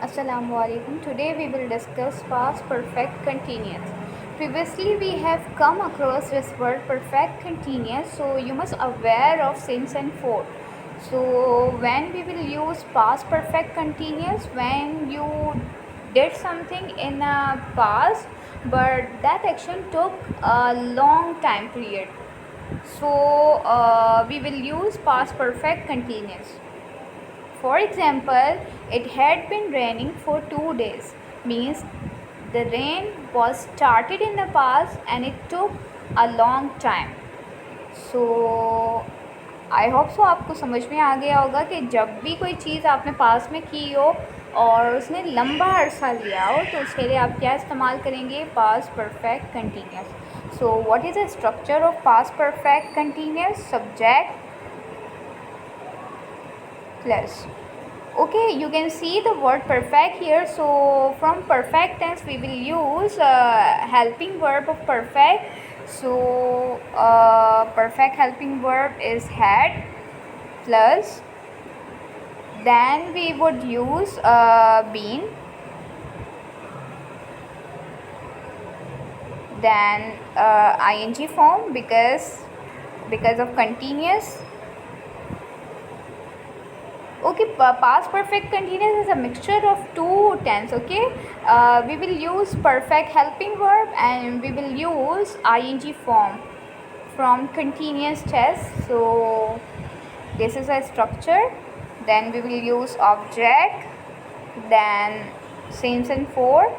Assalamualaikum. Today we will discuss past perfect continuous. Previously we have come across this word perfect continuous, so you must aware of since and for. So when we will use past perfect continuous, when you did something in a past but that action took a long time period, so we will use past perfect continuous. For example, it had been raining for 2 days, means the rain was started in the past and it took a long time. So I hope so आपको समझ में आ गया होगा कि जब भी कोई चीज़ आपने पास में की हो और उसने लंबा अरसा लिया हो तो उसके लिए आप क्या इस्तेमाल करेंगे? Past perfect continuous. So what is the structure of past perfect continuous? Subject plus. Okay, you can see the word perfect here. So from perfect tense we will use helping verb of perfect. So perfect helping verb is had plus, then we would use been, then ing form because of continuous. Okay, past perfect continuous is a mixture of two tense. Okay, we will use perfect helping verb and we will use ing form from continuous tense. So this is a structure. Then we will use object, then since and for,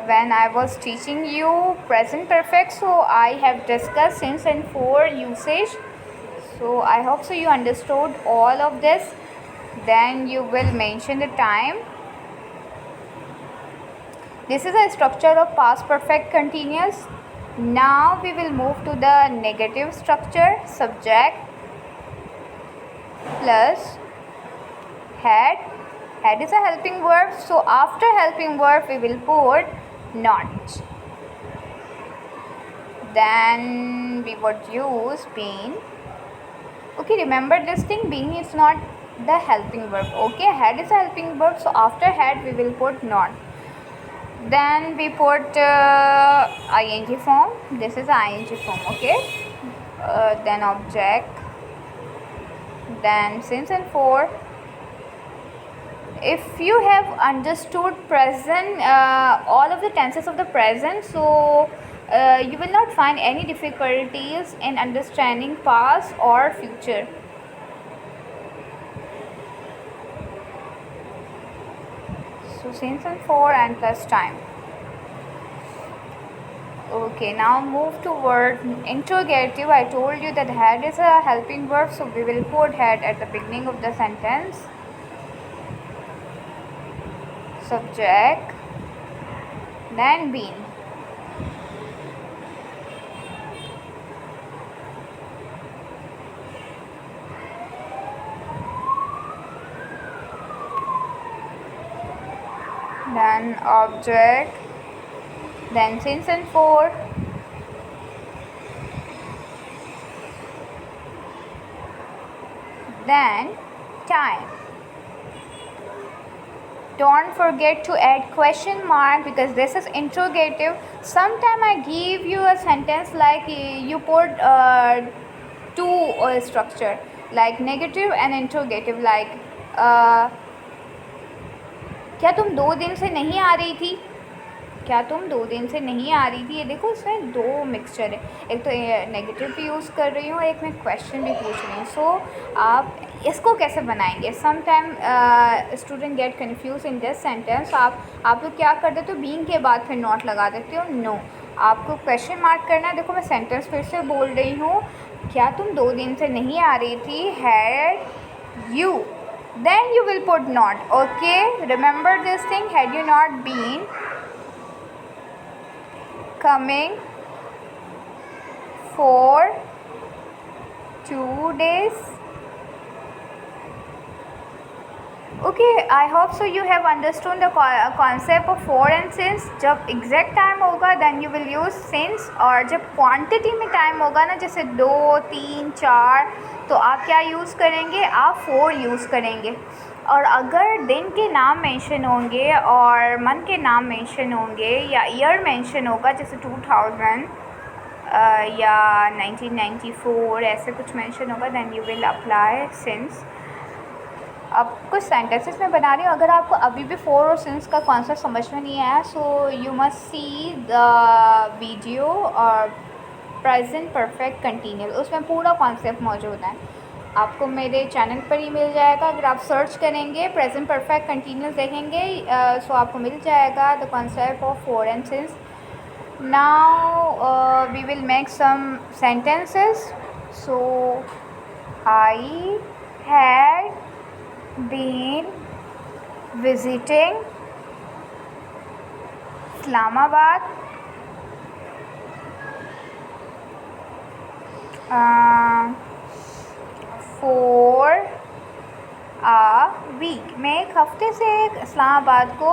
when I was teaching you present perfect, so I have discussed since and for usage. So I hope so you understood all of this. Then you will mention the time. This is a structure of past perfect continuous. Now we will move to the negative structure. Subject plus had. Had is a helping verb, so after helping verb we will put not. Then we would use been. Okay, remember this thing, been is not the helping verb. Okay, had is a helping verb, so after had we will put not. Then we put ing form. This is ing form. Okay, then object, then since and for. If you have understood present, all of the tenses of the present, so you will not find any difficulties in understanding past or future. So since and for and plus time. Okay, now move to word interrogative. I told you that had is a helping verb, so we will put had at the beginning of the sentence. Subject, then been. Then object, then since and for, then time. Don't forget to add question mark because this is interrogative. Sometime I give you a sentence like you put two structure like negative and interrogative, like क्या तुम 2 दिन से नहीं आ रही थी? क्या तुम 2 दिन से नहीं आ रही थी? ये देखो इसमें दो मिक्सचर है, एक तो नेगेटिव भी यूज़ कर रही हूँ, एक मैं क्वेश्चन भी पूछ रही हूँ. सो आप इसको कैसे बनाएंगे? Some time student get confuse in this sentence. आप लोग क्या कर देते हो? बीइंग के बाद फिर नॉट लगा देते हो. नो, आपको क्वेश्चन मार्क करना है. देखो मैं सेंटेंस फिर से बोल रही हूँ, क्या तुम 2 दिन से नहीं आ रही थी? Had you, then you will put not. Okay, remember this thing, had you not been coming for 2 days, Okay, I hope so you have understood the concept of for and since. जब exact time होगा then you will use since, और जब quantity में time होगा ना, जैसे 2, 3, 4, तो आप क्या यूज़ करेंगे, आप for यूज़ करेंगे। और अगर दिन के नाम मेंशन होंगे और मंथ के नाम मेंशन होंगे या ईयर मेंशन होगा, जैसे 2000 या 1994 ऐसे कुछ मेंशन होगा, then you will apply since. अब कुछ सेंटेंसेस में बना रही हूँ, अगर आपको अभी भी फोर और सिंस का कॉन्सेप्ट समझ में नहीं आया, so you must see the video और प्रेजेंट परफेक्ट कंटिन्यूस, उसमें पूरा कॉन्सेप्ट मौजूद है, आपको मेरे चैनल पर ही मिल जाएगा। अगर आप सर्च करेंगे प्रेजेंट परफेक्ट कंटिन्यूस देखेंगे, सो आपको मिल जाएगा the concept of for and since. Now we will make some sentences. So I had been visiting Islamabad for a week। मैं एक हफ्ते से इस्लामाबाद को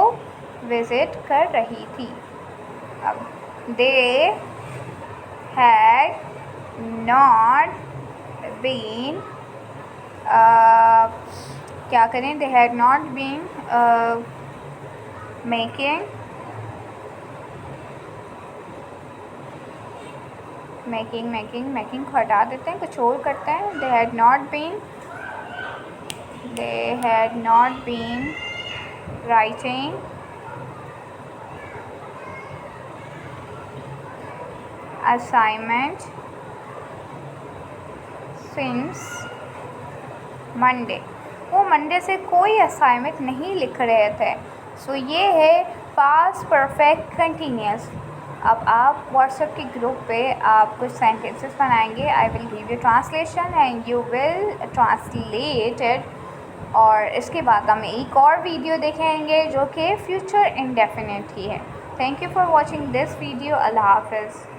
विज़िट कर रही थी। अब they had not been क्या करें, they had not been making को हटा देते हैं, कुछ और करते हैं। they had not been writing assignment since Monday। वो मंडे से कोई असाइनमेंट नहीं लिख रहे थे। सो ये है पास्ट परफेक्ट कंटिन्यूस। अब आप व्हाट्सएप के ग्रुप पे आप कुछ सेंटेंसेस बनाएंगे, I will give you translation and you will translate it, और इसके बाद हम एक और वीडियो देखेंगे जो कि फ्यूचर इंडेफिनिट ही है। Thank you for watching this video. अल्लाह हाफ़िज़।